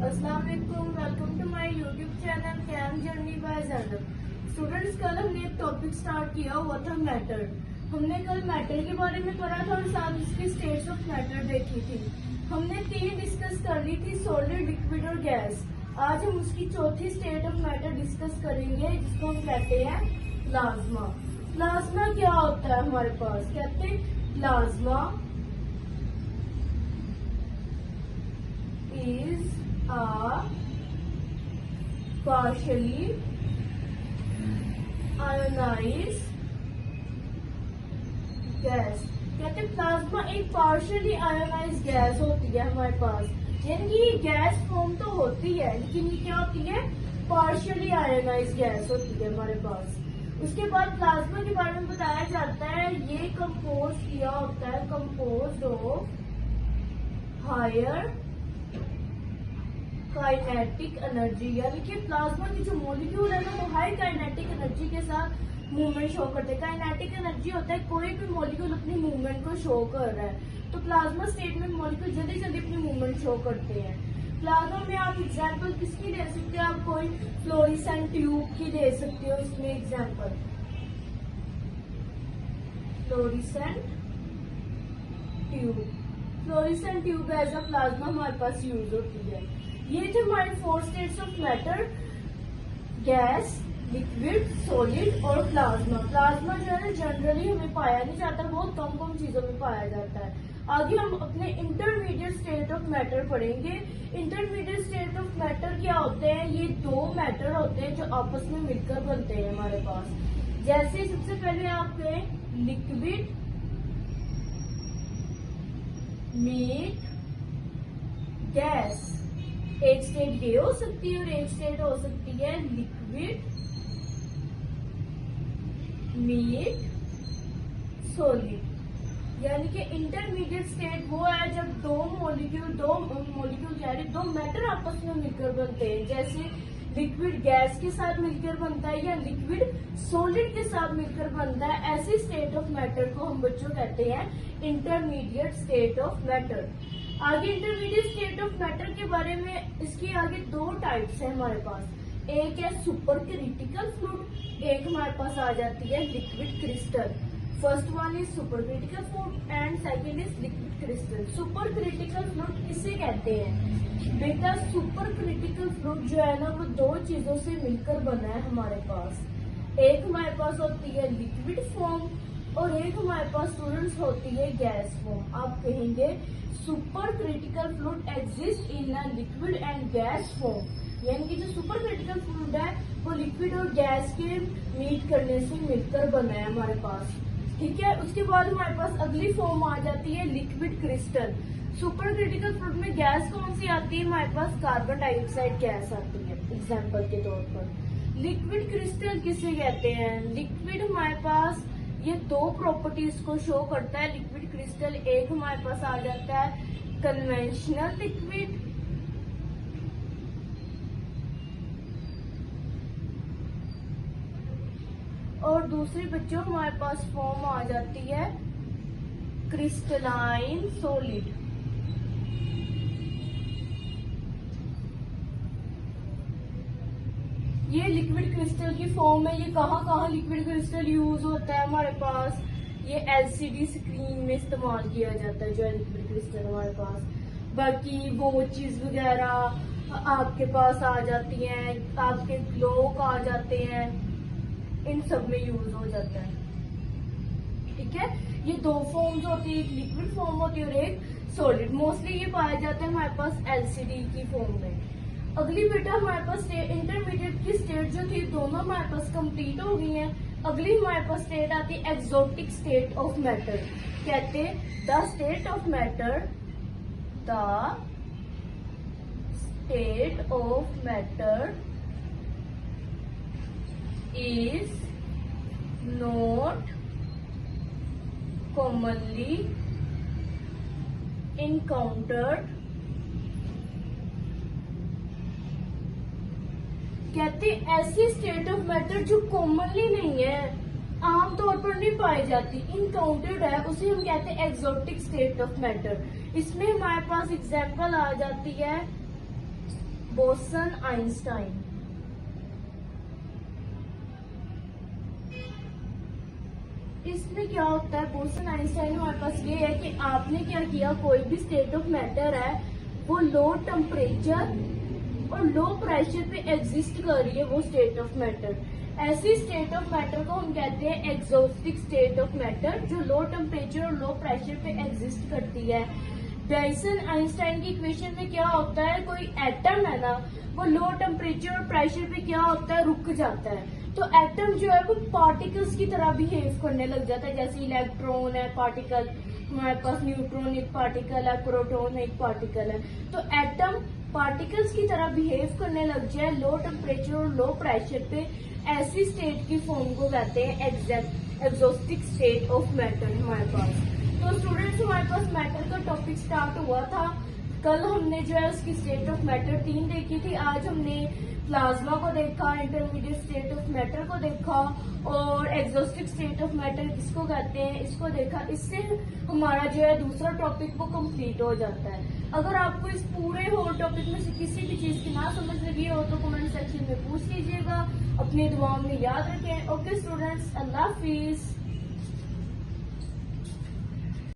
अस्सलाम वालेकुम, welcome to my YouTube channel कैम जर्नी बाय ज़ैनब। स्टूडेंट्स, कल हमने एक टॉपिक स्टार्ट किया हुआ था मैटर। हमने कल मैटर के बारे में पढ़ा था और साथ उसकी स्टेट्स ऑफ मैटर देखी थी। हमने 3 डिस्कस कर ली थी, सॉलिड, लिक्विड और गैस। आज हम उसकी चौथी स्टेट ऑफ मैटर डिस्कस करेंगे जिसको हम कहते हैं प्लाज्मा। प्लाज्मा क्या होता है हमारे पास? कहते हैं plasma is a partially ionized gas. कहते हैं प्लाज्मा एक पार्शियली आयोनाइज गैस होती है हमारे पास, यानी कि ये गैस फॉर्म तो होती है लेकिन ये क्या होती है? पार्शियली आयोनाइज गैस होती है हमारे पास। उसके बाद प्लाज्मा के बारे में बताया जाता है, ये कंपोज किया होता है, compose of higher kinetic energy, यानी कि प्लाज्मा की जो मॉलिक्यूल है ना वो हाई काइनेटिक एनर्जी के साथ मूवमेंट शो करते हैं। काइनेटिक एनर्जी होता है कोई भी मॉलिक्यूल अपनी मूवमेंट को शो कर रहा है, तो प्लाज्मा स्टेट में मॉलिक्यूल जल्दी जल्दी अपनी मूवमेंट शो करते हैं। प्लाज्मा में आप एग्जांपल किसकी ले सकते हो? आप कोई फ्लोरेसेंट ट्यूब की ले सकते हो। इसमें example fluorescent tube, fluorescent tube as a plasma हमारे पास यूज होती है। ये थे हमारे 4 states of matter, gas, liquid, solid और प्लाज्मा। प्लाज्मा जो है ना जनरली हमें पाया नहीं जाता, बहुत कम कम चीजों में पाया जाता है। आगे हम अपने इंटरमीडिएट स्टेट ऑफ मैटर पढ़ेंगे। इंटरमीडिएट स्टेट ऑफ मैटर क्या होते हैं? ये 2 मैटर होते हैं जो आपस में मिलकर बनते हैं हमारे पास। जैसे सबसे पहले आप कहें लिक्विड मीट गैस। एक स्टेट ये हो सकती है और एक स्टेट हो सकती है लिक्विड मीट सॉलिड। यानी कि इंटरमीडिएट स्टेट वो है जब दो मैटर आपस में मिलकर बनते हैं। जैसे लिक्विड गैस के साथ मिलकर बनता है या लिक्विड सॉलिड के साथ मिलकर बनता है। ऐसी स्टेट ऑफ मैटर को हम बच्चों कहते हैं इंटरमीडिएट स्टेट ऑफ मैटर। आगे इंटरमीडिएट स्टेट ऑफ मैटर के बारे में, इसकी आगे 2 टाइप्स है हमारे पास। एक है सुपर क्रिटिकल फ्लूइड, एक हमारे पास आ जाती है liquid crystal. First one is super critical fluid and second is liquid crystal. Super critical fluid किसे कहते हैं बेटा? सुपर क्रिटिकल फ्लूइड जो है ना वो 2 चीजों से मिलकर बना है हमारे पास। एक हमारे पास होती है लिक्विड फॉर्म और एक हमारे पास स्टूडेंट्स होती है गैस फॉर्म। आप कहेंगे super critical fluid exist in a liquid and gas form, यानी कि जो सुपर क्रिटिकल फ्लूइड है वो लिक्विड और गैस के मीट करने से मिलकर बना है हमारे पास। ठीक है, उसके बाद हमारे पास अगली फॉर्म आ जाती है liquid crystal. Super critical fluid में गैस कौन सी आती है? हमारे पास कार्बन डाइऑक्साइड गैस आती है एग्जाम्पल के तौर पर। लिक्विड क्रिस्टल किसे कहते हैं? लिक्विड हमारे पास ये 2 प्रॉपर्टीज को शो करता है लिक्विड क्रिस्टल। एक हमारे पास आ जाता है कन्वेंशनल लिक्विड और दूसरी बच्चों हमारे पास फॉर्म आ जाती है क्रिस्टलाइन सॉलिड। ये लिक्विड क्रिस्टल की फॉर्म है। ये कहाँ लिक्विड क्रिस्टल यूज होता है हमारे पास? ये एलसीडी स्क्रीन में इस्तेमाल किया जाता है जो है लिक्विड क्रिस्टल हमारे पास। बाकी वॉचेस वगैरह आपके पास आ जाती हैं, आपके क्लॉक आ जाते हैं, इन सब में यूज हो जाता है। ठीक है, ये 2 फॉर्म्स होती है, एक लिक्विड फॉर्म होती है और एक सॉलिड। मोस्टली ये पाया जाता है हमारे पास एलसीडी की फॉर्म में। अगली बेटा हमारे पास इंटरमीडिएट की स्टेट जो थी दोनों हमारे पास कंप्लीट हो गई हैं। अगली हमारे पास स्टेट आती है एक्सोटिक स्टेट ऑफ मैटर। कहते हैं the state of matter, the state of matter is not commonly encountered। कहते ऐसी स्टेट ऑफ मैटर जो कॉमनली नहीं है, आमतौर पर नहीं पाई जाती, इनकाउंटेड है, उसे हम कहते हैं एक्सोटिक स्टेट ऑफ मैटर। इसमें हमारे पास एग्जाम्पल आ जाती है बोसन आइंस्टाइन। इसमें क्या होता है, बोसन आइंस्टाइन हमारे पास ये है कि आपने क्या किया, कोई भी स्टेट ऑफ मैटर है वो लो टेम्परेचर और लो प्रेशर पे एग्जिस्ट कर रही है, वो स्टेट ऑफ मैटर। ऐसी स्टेट ऑफ मैटर को हम कहते हैं एक्सोस्टिक स्टेट ऑफ मैटर, जो लो टेम्परेचर और लो प्रेशर पे एग्जिस्ट करती है। बोसन आइंस्टाइन की इक्वेशन में क्या होता है, कोई एटम है ना, वो लो टेम्परेचर और प्रेशर पे क्या होता है, रुक जाता है। तो एटम जो है वो पार्टिकल्स की तरह बिहेव करने लग जाता है, जैसे इलेक्ट्रॉन है पार्टिकल, हमारे पास न्यूट्रॉन एक पार्टिकल है, प्रोटॉन एक पार्टिकल है। तो एटम पार्टिकल्स की तरह बिहेव करने लग जाए लो टेम्परेचर और लो प्रेशर पे, ऐसी स्टेट की फॉर्म को कहते हैं एक्सोस्टिक स्टेट ऑफ मैटर हमारे पास। तो स्टूडेंट्स, हमारे पास मैटर का टॉपिक स्टार्ट हुआ था, कल हमने जो है उसकी स्टेट ऑफ मैटर 3 देखी थी, आज हमने प्लाज्मा को देखा, इंटरमीडिएट स्टेट ऑफ मैटर को देखा और एक्सोस्टिक स्टेट ऑफ मैटर किसको कहते हैं इसको देखा। इससे हमारा जो है दूसरा टॉपिक वो कंप्लीट हो जाता है। अगर आपको इस पूरे होल टॉपिक में से किसी भी चीज की ना समझ लगी हो तो कमेंट सेक्शन में पूछ लीजिएगा। अपनी दुआओं में याद रखें। ओके स्टूडेंट्स, अल्लाह हाफिज।